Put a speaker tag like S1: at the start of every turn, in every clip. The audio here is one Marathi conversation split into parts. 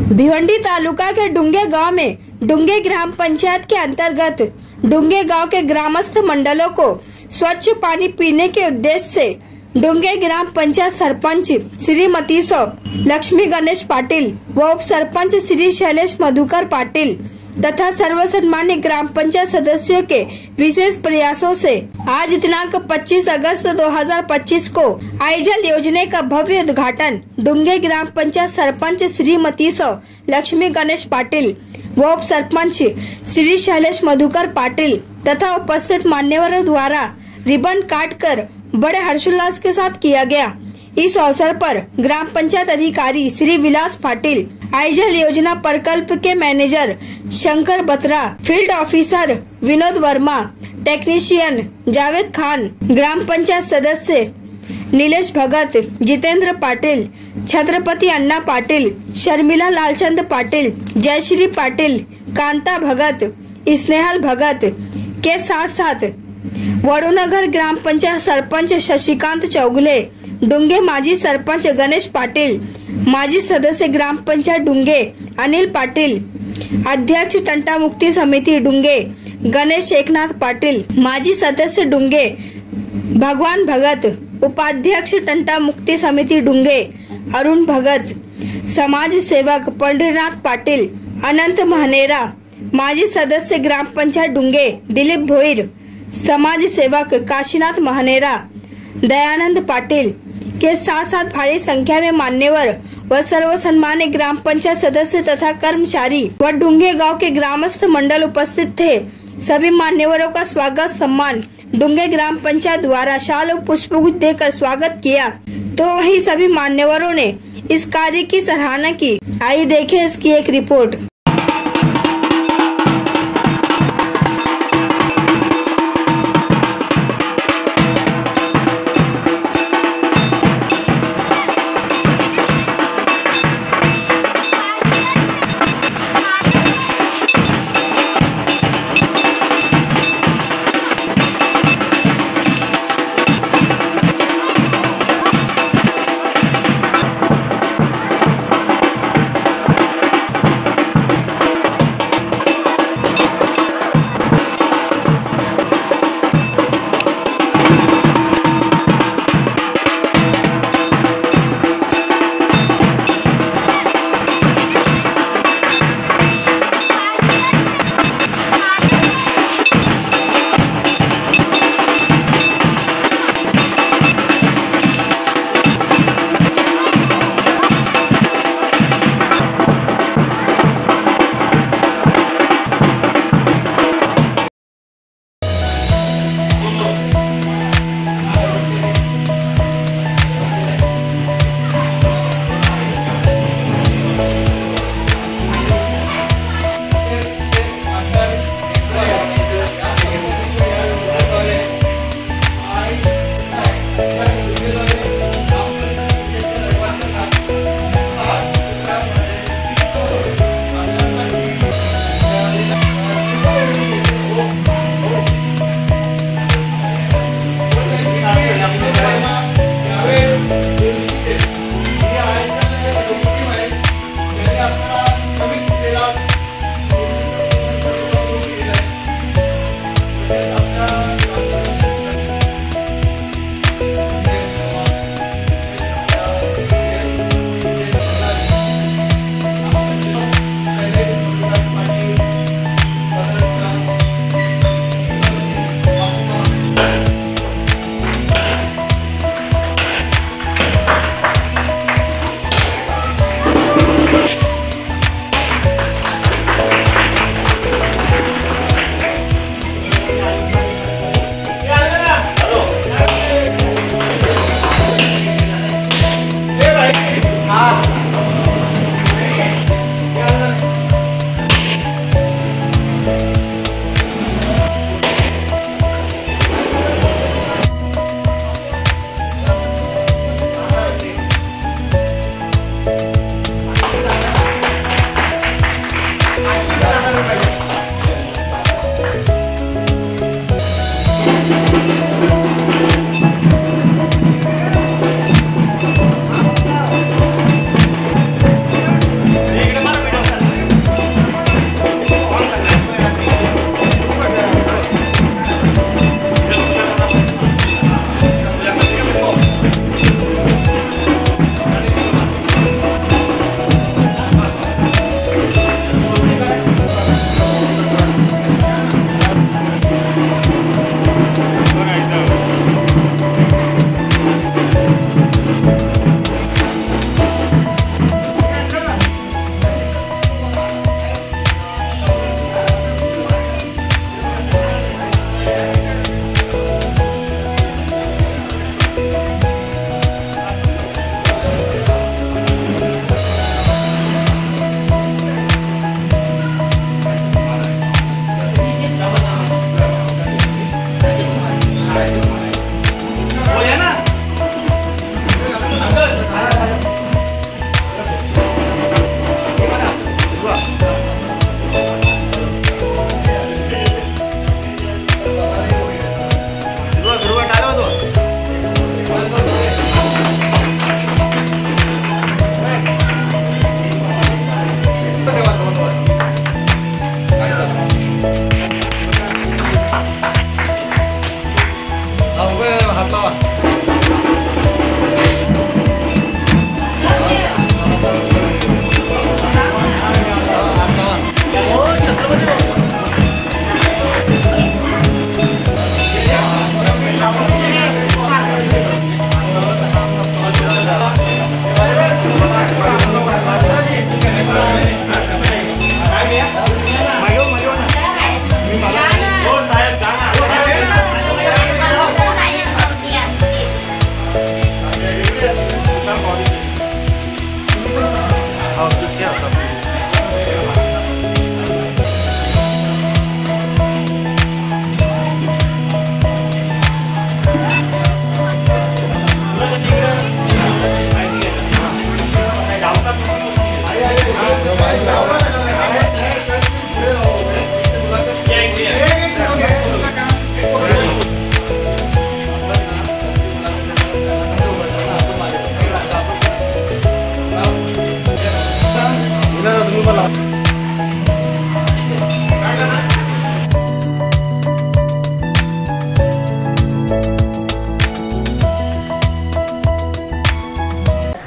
S1: भिवंडी तालुका के डुंगे गांव में डुंगे ग्राम पंचायत के अंतर्गत डुंगे गांव के ग्रामस्थ मंडलों को स्वच्छ पानी पीने के उद्देश्य से डुंगे ग्राम पंचायत सरपंच श्रीमती लक्ष्मी गणेश पाटिल व उप सरपंच श्री शैलेश मधुकर पाटिल तथा सर्वसम्मान्य ग्राम पंचायत सदस्यों के विशेष प्रयासों से आज दिनांक 25 अगस्त 2025 को आयजल योजना का भव्य उद्घाटन डुंगे ग्राम पंचायत सरपंच श्रीमती लक्ष्मी गणेश पाटिल व उप सरपंच श्री शैलेश मधुकर पाटिल तथा उपस्थित मान्यवरों द्वारा रिबन काटकर बड़े हर्षोल्लास के साथ किया गया। इस अवसर पर ग्राम पंचायत अधिकारी श्री विलास पाटिल, आयजल योजना प्रकल्प के manager Shankar Batra, field officer Vinod Verma, technician Javed Khan, ग्राम पंचायत सदस्य नीलेश भगत, जितेंद्र पाटिल, छत्रपति अन्ना पाटिल, शर्मिला लालचंद पाटिल, जयश्री पाटिल, कांता भगत, स्नेहल भगत के साथ साथ वड़ूनगर ग्राम पंचायत सरपंच शशिकांत चौगुले, डुंगे माजी सरपंच गणेश पाटिल, माजी सदस्य ग्राम पंचायत डुंगे अनिल पाटिल, अध्यक्ष टंटा मुक्ति समिति डुंगे गणेश एकनाथ पाटिल, माजी सदस्य डुंगे भगवान भगत, उपाध्यक्ष टंटा मुक्ति समिति डुंगे अरुण भगत, समाज सेवक पंडरीनाथ पाटिल, अनंत महनेरा, माजी सदस्य ग्राम पंचायत डुंगे दिलीप भोईर, समाज सेवक काशीनाथ महनेरा, दयानंद पाटिल के साथ साथ भारी संख्या में मान्यवर व सर्वसम्मान्य ग्राम पंचायत सदस्य तथा कर्मचारी व डुंगे गांव के ग्रामस्थ मंडल उपस्थित थे। सभी मान्यवरों का स्वागत सम्मान डुंगे ग्राम पंचायत द्वारा शाल और पुष्पगुच्छ देकर स्वागत किया, तो वहीं सभी मान्यवरों ने इस कार्य की सराहना की। आइए देखें इसकी एक रिपोर्ट।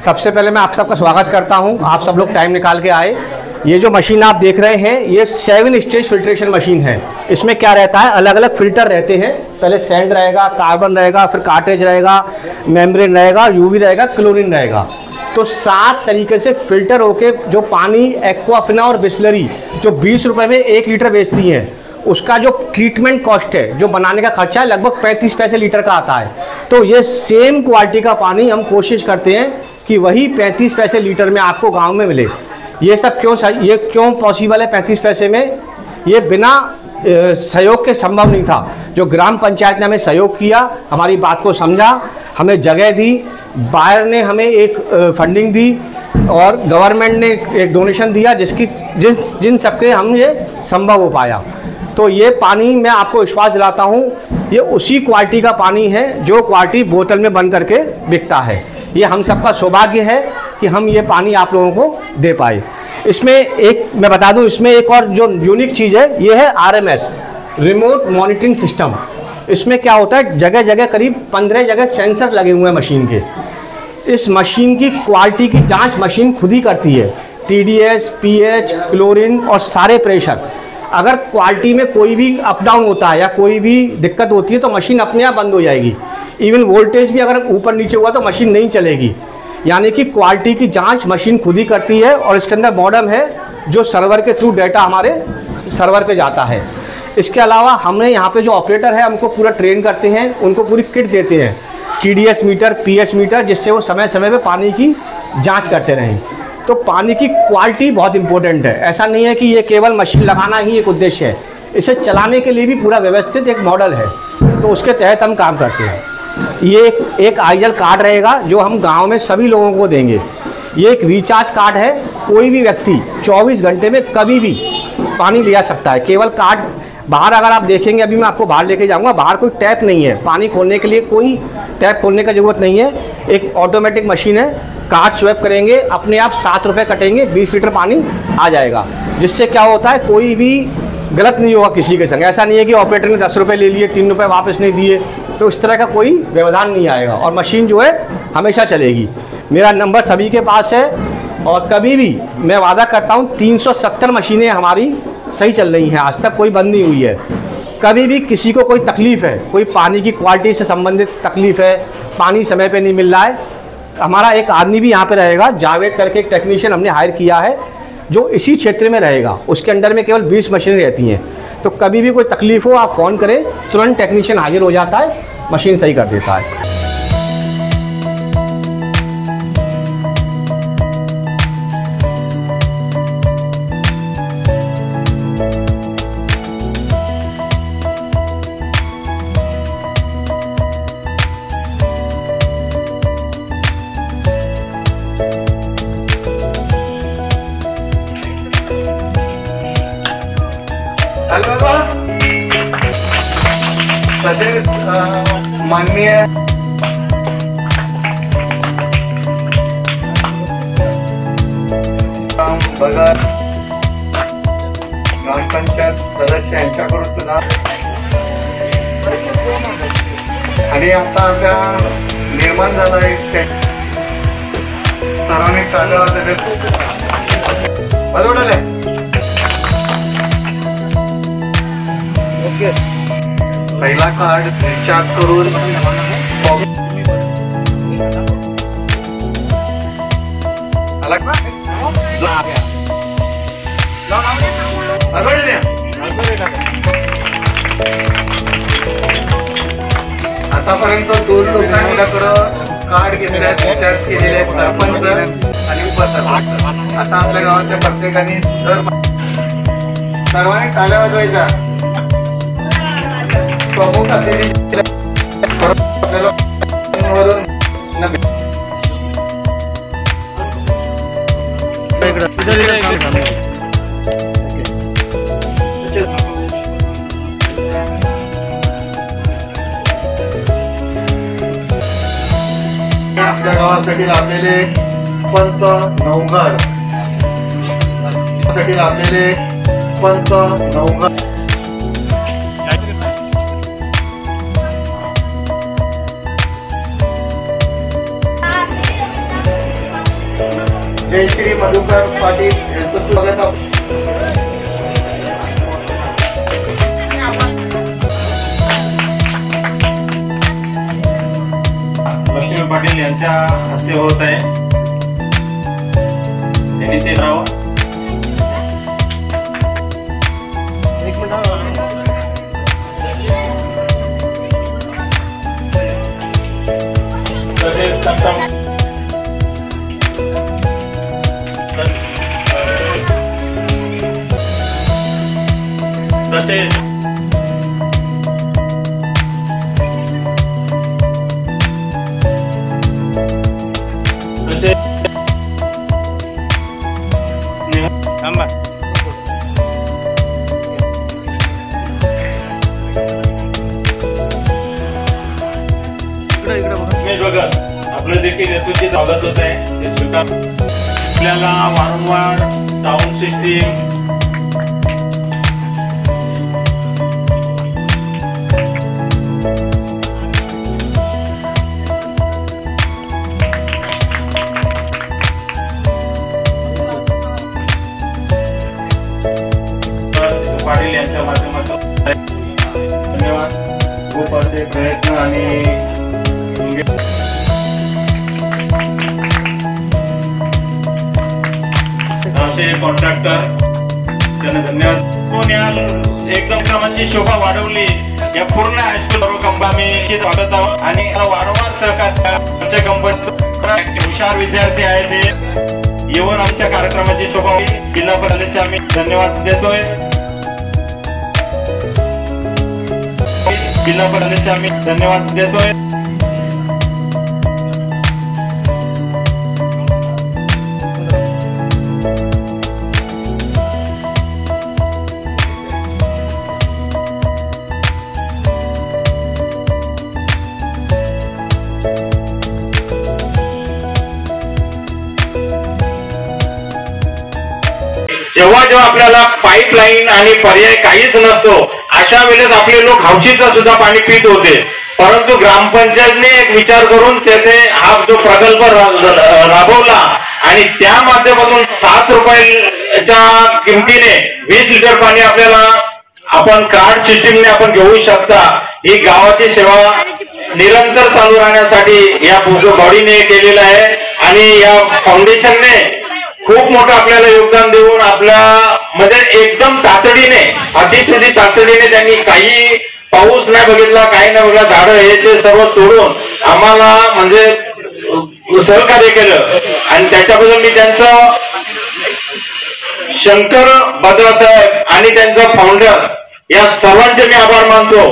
S2: सबसे पहले मैं आप सबका स्वागत करता हूं। आप सब लोग टाइम निकाल के आए। ये जो मशीन आप देख रहे हैं ये 7 स्टेज फिल्ट्रेशन मशीन है। इसमें क्या रहता है, अलग अलग फिल्टर रहते हैं। पहले सैंड रहेगा, कार्बन रहेगा, फिर कार्टेज रहेगा, मेम्ब्रेन रहेगा, यूवी रहेगा, क्लोरीन रहेगा। तो 7 तरीके से फिल्टर होके जो पानी एक्वाफिना और बिस्लरी जो 20 रुपये में 1 लीटर बेचती हैं, उसका जो ट्रीटमेंट कॉस्ट है, जो बनाने का खर्चा है, लगभग 35 पैसे लीटर का आता है। तो ये सेम क्वालिटी का पानी हम कोशिश करते हैं कि वही 35 पैसे लीटर में आपको गांव में मिले। ये सब क्यों पॉसिबल है 35 पैसे में? ये बिना सहयोग के संभव नहीं था। जो ग्राम पंचायत ने हमें सहयोग किया, हमारी बात को समझा, हमें जगह दी, बायर ने हमें एक फंडिंग दी और गवर्नमेंट ने एक डोनेशन दिया, जिन सबके हम ये संभव हो पाया। तो ये पानी मैं आपको विश्वास दिलाता हूँ, ये उसी क्वालिटी का पानी है जो क्वालिटी बोतल में बन करके बिकता है। ये हम सबका सौभाग्य है कि हम ये पानी आप लोगों को दे पाए। इसमें एक मैं बता दूं, इसमें एक और जो यूनिक चीज़ है, ये है RMS, रिमोट मॉनिटरिंग सिस्टम। इसमें क्या होता है, जगह जगह करीब 15 जगह सेंसर लगे हुए हैं मशीन के। इस मशीन की क्वालिटी की जांच मशीन खुद ही करती है। TDS, pH, क्लोरीन और सारे प्रेशर। अगर क्वालिटी में कोई भी अप डाउन होता है या कोई भी दिक्कत होती है तो मशीन अपने आप बंद हो जाएगी। इवन वोल्टेज भी अगर ऊपर नीचे हुआ तो मशीन नहीं चलेगी। यानी कि क्वालिटी की जांच मशीन खुद ही करती है। और इसके अंदर मॉडेम है जो सर्वर के थ्रू डाटा हमारे सर्वर पे जाता है। इसके अलावा हमने यहाँ पे जो ऑपरेटर है हमको पूरा ट्रेन करते हैं, उनको पूरी किट देते हैं, TDS मीटर, pH मीटर, जिससे वो समय समय पे पानी की जाँच करते रहें। तो पानी की क्वालिटी बहुत इंपॉर्टेंट है। ऐसा नहीं है कि ये केवल मशीन लगाना ही एक उद्देश्य है, इसे चलाने के लिए भी पूरा व्यवस्थित एक मॉडल है। तो उसके तहत हम काम करते हैं। ये एक आइजल कार्ड रहेगा जो हम गांव में सभी लोगों को देंगे। ये एक रिचार्ज कार्ड है, कोई भी व्यक्ति 24 घंटे में कभी भी पानी ले सकता है। केवल कार्ड, बाहर अगर आप देखेंगे, अभी मैं आपको बाहर लेके जाऊंगा, बाहर कोई टैप नहीं है। पानी खोलने के लिए कोई टैप खोलने का ज़रूरत नहीं है। एक ऑटोमेटिक मशीन है, कार्ड स्वैप करेंगे, अपने आप 7 रुपये कटेंगे, 20 लीटर पानी आ जाएगा। जिससे क्या होता है, कोई भी गलत नहीं होगा किसी के संग। ऐसा नहीं है कि ऑपरेटर ने 10 रुपये ले लिए, 3 रुपये वापस नहीं दिए, तो इस तरह का कोई व्यवधान नहीं आएगा। और मशीन जो है हमेशा चलेगी। मेरा नंबर सभी के पास है और कभी भी मैं वादा करता हूँ 370 मशीनें हमारी सही चल रही हैं, आज तक कोई बंद नहीं हुई है। कभी भी किसी को कोई तकलीफ़ है, कोई पानी की क्वालिटी से संबंधित तकलीफ़ है, पानी समय पे नहीं मिल रहा है, हमारा एक आदमी भी यहाँ पे रहेगा, जावेद करके एक टेक्नीशियन हमने हायर किया है जो इसी क्षेत्र में रहेगा। उसके अंडर में केवल 20 मशीनें रहती हैं। तो कभी भी कोई तकलीफ़ हो आप फ़ोन करें, तुरंत टेक्नीशियन हाजिर हो जाता है, मशीन सही कर देता है।
S3: तसेच माननीय बघा ग्रामपंचायत सदस्य यांच्याकडून सुद्धा आणि आता आपल्या निर्माण झाला एक सर्वांनी चालवले बरोबर ओके। पहिला कार्ड रिचार्ज करून आतापर्यंत 2 लोकांकडे कार्ड घेतले आहेत, रिचार्ज केलेले आहेत, सरपंच आणि उपसरपंच। आता आपल्या गावातल्या प्रत्येकाने सर्वांनी टाळ्या वाजवायच्या। प्रमुख अतिथी आपल्या गावासाठी लाभलेले पंत नवघर, साठी लाभलेले पंत नवघर जयश्री मधुकर पाटील यांचं स्वागत आहे. लक्ष्मी पाटील यांच्या हस्ते होत आहे. त्यांनी ते राहावं. तसेच बघा आपलं देखील येथून स्वागत होत आहे. ते सुद्धा आपल्याला वारंवार साऊंड सिस्टीम पाटील यांच्या माध्यमातून धन्यवाद. खूप असे प्रयत्न आणि कॉन्ट्रॅक्टर त्यांना धन्यवाद. एकदम कामांची शोभा वाढवली. या पूर्ण हायस्कूल कंपा मी वाटत आहोत आणि वारंवार सहकार आमच्या कंपनीत हुशार विद्यार्थी आहेत. ते येऊन आमच्या कार्यक्रमाची शोभा जिल्हा परिषदेचे आम्ही धन्यवाद देतोय. जिल्हा परिषदेचे आम्ही धन्यवाद देतोय. जेव्हा जेव्हा आपल्याला पाईपलाईन आणि पर्याय काहीच नसतो अशा वेळेस आपले लोक हावशीचं सुद्धा पाणी पित होते. परंतु ग्रामपंचायतने एक विचार करून तेथे हा जो प्रकल्प राबवला आणि त्या माध्यमातून 7 रुपयाच्या किमतीने 20 लिटर पाणी आपल्याला आपण कार्ड सिस्टीमने आपण घेऊ शकता. ही गावाची सेवा निरंतर चालू राहण्यासाठी या बॉडीने केलेलं आहे आणि या फाउंडेशनने खूप मोठं आपल्याला योगदान देऊन आपल्या म्हणजे एकदम तातडीने अतिशय तातडीने त्यांनी काही पाऊस नाही बघितला काही नाही बघितला झाडं हे ते सर्व तोडून आम्हाला म्हणजे सहकार्य केलं आणि त्याच्याबद्दल मी त्यांचं शंकर बद्रा साहेब आणि त्यांचा फाउंडर या सर्वांचे मी आभार मानतो.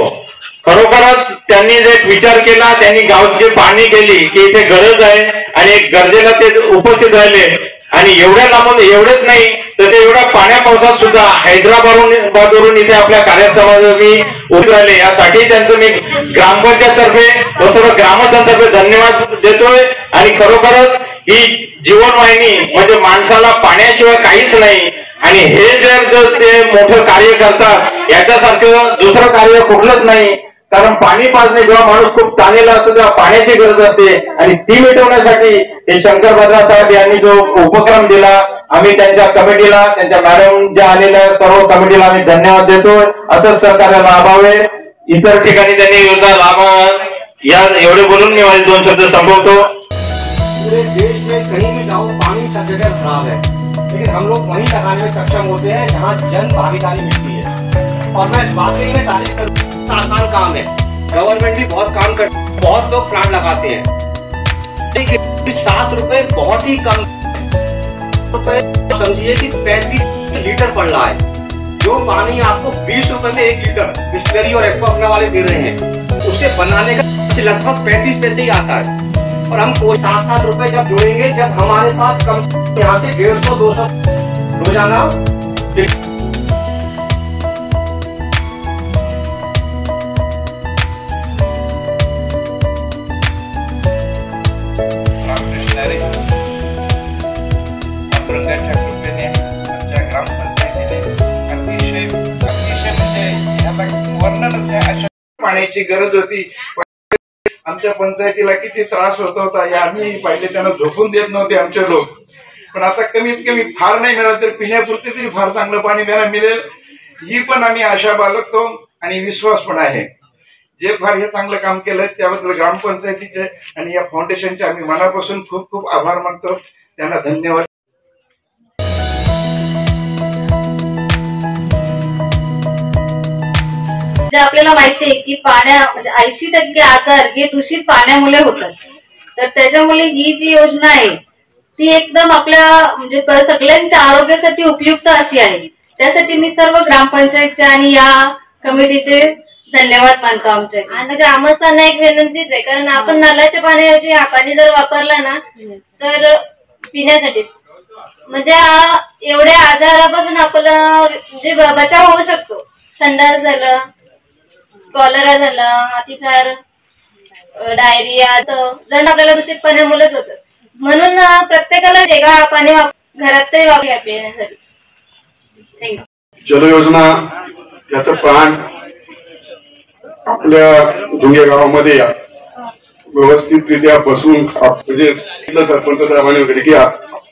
S3: खरोखरच त्यांनी जे विचार केला त्यांनी गावची पाहणी केली की इथे गरज आहे आणि गरजेला ते उपस्थित राहिले आणि एवढ्या लांबून एवढेच नाही तर ते एवढ्या पाण्या पावसात सुद्धा हैदराबादवरून इथे आपल्या कार्यक्रमाला मी उभे राहिले. यासाठी त्यांचं मी ग्रामपंचायत तर्फे व सर्व ग्रामस्थांतर्फे धन्यवाद देतोय. आणि खरोखरच ही जीवनवाहिनी म्हणजे माणसाला पाण्याशिवाय काहीच नाही आणि हे जर ते मोठं कार्य करतात याच्यासारखं दुसरं कार्य कुठलंच नाही. कारण पाणी पाजणे जेव्हा माणूस खूप ताणलेला असतो तेव्हा पाण्याची गरज असते आणि ती मिटवण्यासाठी हे शंकर बद्रा साहेब यांनी जो उपक्रम दिला आम्ही त्यांच्या कमिटीला त्यांच्या मॅडम ज्या आलेल्या सर्व कमिटीला आम्ही धन्यवाद देतोय. असंच सहकार्य लाभावे. इतर ठिकाणी त्यांनी योजना लाभा या एवढे बोलून मी माझे 2 शब्द संपवतो.
S2: पूरे देश में कहीं भी जाओ पानी सब जगह खराब है लेकिन हम लोग वहीं लगाने में सक्षम होते हैं जहाँ जन भागीदारी मिलती है. और मैं वाकई में तारीफ करूँ आसान काम है. गवर्नमेंट भी बहुत काम कर बहुत लोग प्लांट लगाते हैं लेकिन 7 रुपए बहुत ही कम रुपए समझिए कि 35 लीटर पड़ रहा है. जो पानी आपको 20 रुपए में 1 लीटर बिस्लरी और एक्वा अपना वाले दे रहे हैं उसे बनाने का लगभग 35 पैसे ही आता है. और हम को 7-7 रुपए जब जोड़ेंगे जब हमारे पास कम यहाँ से 150-200 रोजाना
S3: पाण्याची गरज होती. आमच्या पंचायतीला किती त्रास होत होता हे आम्ही पहिले त्यांना झोपून देत नव्हते आमचे लोक
S4: पण आता कमीत कमी फार नाही मिळालं तर पिण्यापुरते तरी फार चांगलं पाणी त्यांना मिळेल ही पण आम्ही आशा बाळगतो आणि विश्वास पण आहे. जे फार हे चांगलं काम केलं त्याबद्दल ग्रामपंचायतीचे आणि या फाउंडेशनचे आम्ही मनापासून खूप खूप आभार मानतो. त्यांना धन्यवाद.
S5: आपल्याला माहिती आहे की म्हणजे 80% आजार हे दूषित पाण्यामुळे होतात. तर त्याच्यामुळे ही जी योजना आहे ती एकदम आपल्या म्हणजे सगळ्यांच्या आरोग्यासाठी उपयुक्त अशी आहे. त्यासाठी मी सर्व ग्रामपंचायतचे आणि या कमिटीचे धन्यवाद मानतो. आमच्या
S6: आणि ग्रामस्थांना एक विनंतीच आहे, कारण आपण नळाच्या पाण्याऐवजी हा पाणी जर वापरला ना तर पिण्यासाठी म्हणजे एवढ्या आजारापासून आपला म्हणजे बचाव होऊ शकतो. संडास झालं, कॉलरा झाला, अतिसार, डायरिया जण आपल्याला दूषित पाण्यामुळेच होतं. म्हणून प्रत्येकाला वेगळा पाणी घरातही वापरूया पिण्यासाठी.
S7: जल योजना याचं प्राण आपल्या डुंगे गावामध्ये व्यवस्थितरित्या बसून म्हणजे सरपंच साहेबांनी वगैरे की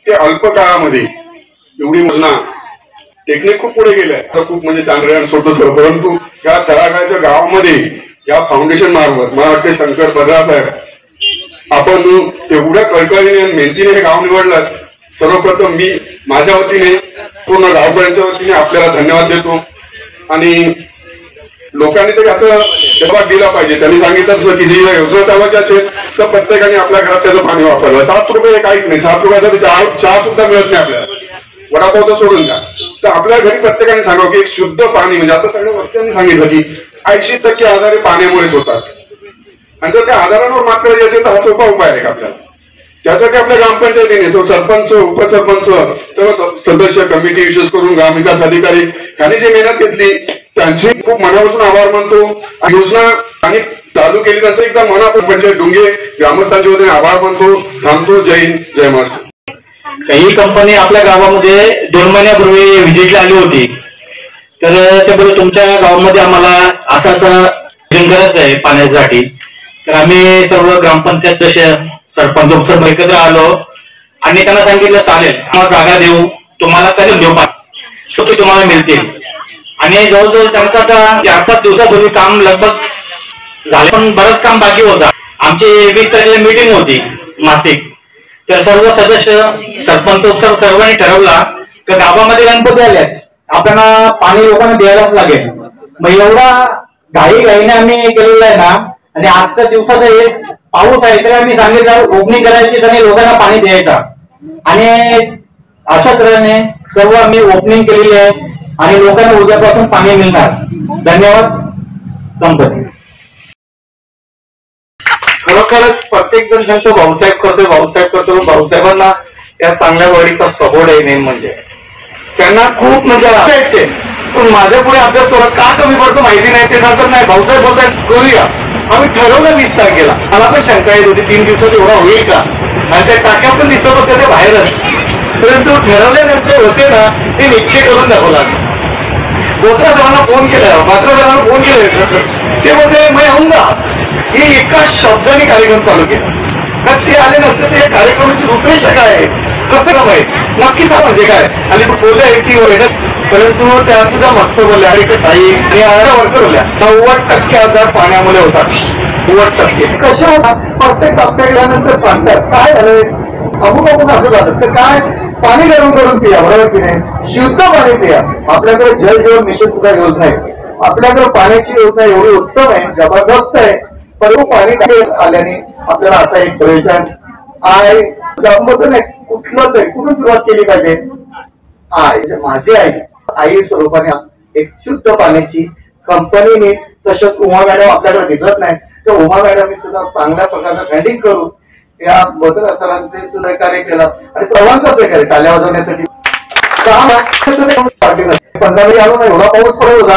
S7: ते अल्प काळामध्ये एवढी योजना टेक्निक खूप पुढे गेलंय तर खूप म्हणजे चांगलं आणि सोपं. परंतु या तळागाळच्या गावामध्ये या फाउंडेशन मार्फत मला वाटते शंकर बद्रा साहेब आपण एवढ्या कळकळीने मेहनतीने हे गाव निवडलं. सर्वप्रथम मी माझ्या वतीने पूर्ण गावकऱ्यांच्या वतीने आपल्याला धन्यवाद देतो. आणि लोकांनी तर याचा जबाब दिला पाहिजे. त्यांनी सांगितलं की जी योजना चालवायची असेल तर प्रत्येकाने आपल्या घरात त्याचं पाणी वापरलं. 7 रुपये काहीच नाही, 7 रुपयाचा चहा सुद्धा मिळत नाही आपल्याला, वडापाव तर सोडून द्या. तर आपल्या घरी प्रत्येकाने सांगावं की एक शुद्ध पाणी म्हणजे आता सगळ्या वक्त्यांनी सांगितलं की 80% आजार हे पाण्यामुळेच होतात. आणि जर त्या आजारांवर मात करायची असेल तर हा सोपा उपाय आहे का आपल्याला. त्यासाठी आपल्या ग्रामपंचायतीने सरपंच, उपसरपंच, सर्व सदस्य, कमिटी, विशेष करून ग्रामविकास अधिकारी यांनी जी मेहनत घेतली त्यांचे खूप मनापासून आभार मानतो. योजना आणि चालू केली त्यांचं एकदा मनापासून म्हणजे डुंगे ग्रामस्थांच्या वतीने आभार मानतो. थांबतो. जय हिंद, जय महाराष्ट्र.
S2: ही कंपनी आपल्या गावामध्ये 2 महिन्यापूर्वी व्हिजिटला आली होती. तर त्याबद्दल तुमच्या गावामध्ये आम्हाला असं करायचं आहे पाण्यासाठी. तर आम्ही सर्व ग्रामपंचायत जसे सरपंच, उपसरपंच एकत्र आलो आणि त्यांना सांगितलं चालेल आम्हाला जागा देऊ, तुम्हाला चालेल देऊ पाणी ते तुम्हाला मिळतील. आणि जवळजवळ त्यांचं आता 4-7 दिवसापूर्वी काम लगभग झाले, पण बरंच काम बाकी होतं. आमची 20 तारखेला मीटिंग होती मासिक. तर सर्व सदस्य, सरपंच, सर्वांनी ठरवला की गावामध्ये गणपती आले, आपल्याला पाणी लोकांना द्यायलाच लागेल. मग एवढा घाईने आम्ही केलेला आहे ना. आणि आजच्या दिवसाचा एक पाऊस आहे तर आम्ही सांगितलं ओपनिंग करायची आणि लोकांना पाणी द्यायचं. आणि अशा तऱ्हेने सर्व आम्ही ओपनिंग केलेली आहे आणि लोकांना उद्यापासून पाणी मिळणार. धन्यवाद. संपत.
S3: खरोखरच प्रत्येक जण सांगतो भाऊसाहेब करतो. भाऊसाहेबांना त्या चांगल्या वडीचा सपोर्ट आहे. मेन म्हणजे त्यांना खूप म्हणजे वाटते. पण माझ्या पुढे अभ्यास थोडा का कमी पडतो माहिती नाही. ते सांगतात नाही भाऊसाहेब बोलतायत करूया. आम्ही ठरवलं 20 तारखेला. मला पण शंका येत होती 3 दिवसात एवढा होईल का. आणि त्या टाक्या पण दिसत होत्या ते बाहेरच. परंतु ठरवल्यानंतर होते ना ते निश्चय करून दाखवला. गोत्रा साहेबांना फोन केला, मात्र साहेबांना फोन केला. ते बोलते मैं आऊंगा. हे एका शब्दाने कार्यक्रम चालू केला. तर ते आले नसते ते कार्यक्रमाची रूपरेषा काय आहे, कसं का माहिती नक्की सांग म्हणजे काय. आणि बोलले की परंतु त्या सुद्धा मस्त बोलल्या आणि ताई आणि वर्कर बोलल्या 90% आजार पाण्यामुळे होतात. 90% कसे होतात. प्रत्येक टप्प्या गेल्यानंतर सांगतात काय झालं अमुक असं झालं तर काय पाणी गरम करून पिया. बरोबर की नाही. शुद्ध पाणी पिया. आपल्याकडे जल जीवन मिशन सुद्धा योजना आहे. आपल्याकडे पाण्याची योजना एवढी उत्तम आहे, जबरदस्त आहे. परंतु पाणी आल्याने आपल्याला असा एक प्रयोजन आहे. जन्मचं नाही कुठलं तरी कुठून सुरुवात केली पाहिजे. माझी आई स्वरूपाने एक शुद्ध पाण्याची कंपनीने तसंच उमा मॅडम आपल्याकडे दिसत नाही तर उमा मॅडमने सुद्धा चांगल्या प्रकारचं हँडलिंग करून या बदल सरांचे सुद्धा कार्य केलं आणि सर्वांचं सहकार्य टाळ्या वाजवण्यासाठी 15 मिनिट आलो नाही. एवढा पाऊस पडत होता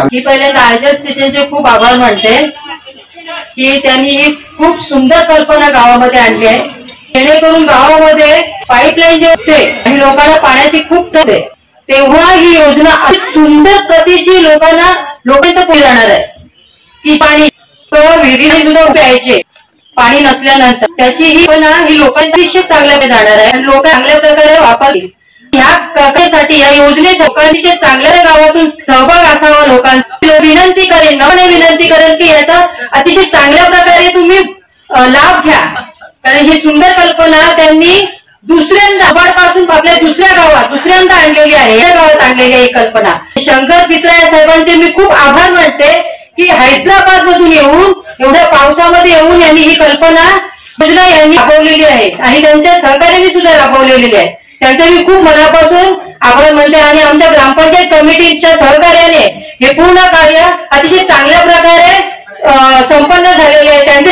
S5: मी पहिले राजेश किशनचे खूप आभार मानते की त्यांनी खूप सुंदर कल्पना गावामध्ये आणली आहे. जेणेकरून गावामध्ये पाईपलाईन जे होते आणि लोकांना पाण्याची खूप तप आहे तेव्हा ही योजना अशी सुंदर प्रतीची लोकांना पुढे जाणार आहे की पाणी विहिरीने सुद्धा प्यायचे. पाणी नसल्यानंतर त्याची ही लोकांची चांगल्या जाणार आहे. लोक चांगल्या प्रकारे वापरली. ह्या प्रकारासाठी या योजनेत लोकांची चांगल्या गावातून सहभाग असावा. लोकांची विनंती करेन की याचा अतिशय चांगल्या प्रकारे तुम्ही लाभ घ्या. कारण ही सुंदर कल्पना त्यांनी दुसऱ्यांदा पासून आपल्या दुसऱ्यांदा आणलेली आहे. या गावात आणलेली आहे ही कल्पना. शंकर पित्राय साहेबांचे मी खूप आभार मानते की हैदराबाद मधून येऊन एवढ्या पावसामध्ये येऊन यांनी ही कल्पना योजना यांनी राबवलेली आहे आणि त्यांच्या सहकार्याने सुद्धा राबवलेली आहे. त्यांचे मी खूप मनापासून आभार मानते आणि आमच्या ग्रामपंचायत कमिटीच्या सहकार्याने हे पूर्ण कार्य अतिशय चांगल्या प्रकारे संपन्न झालेले आहे. त्यांचे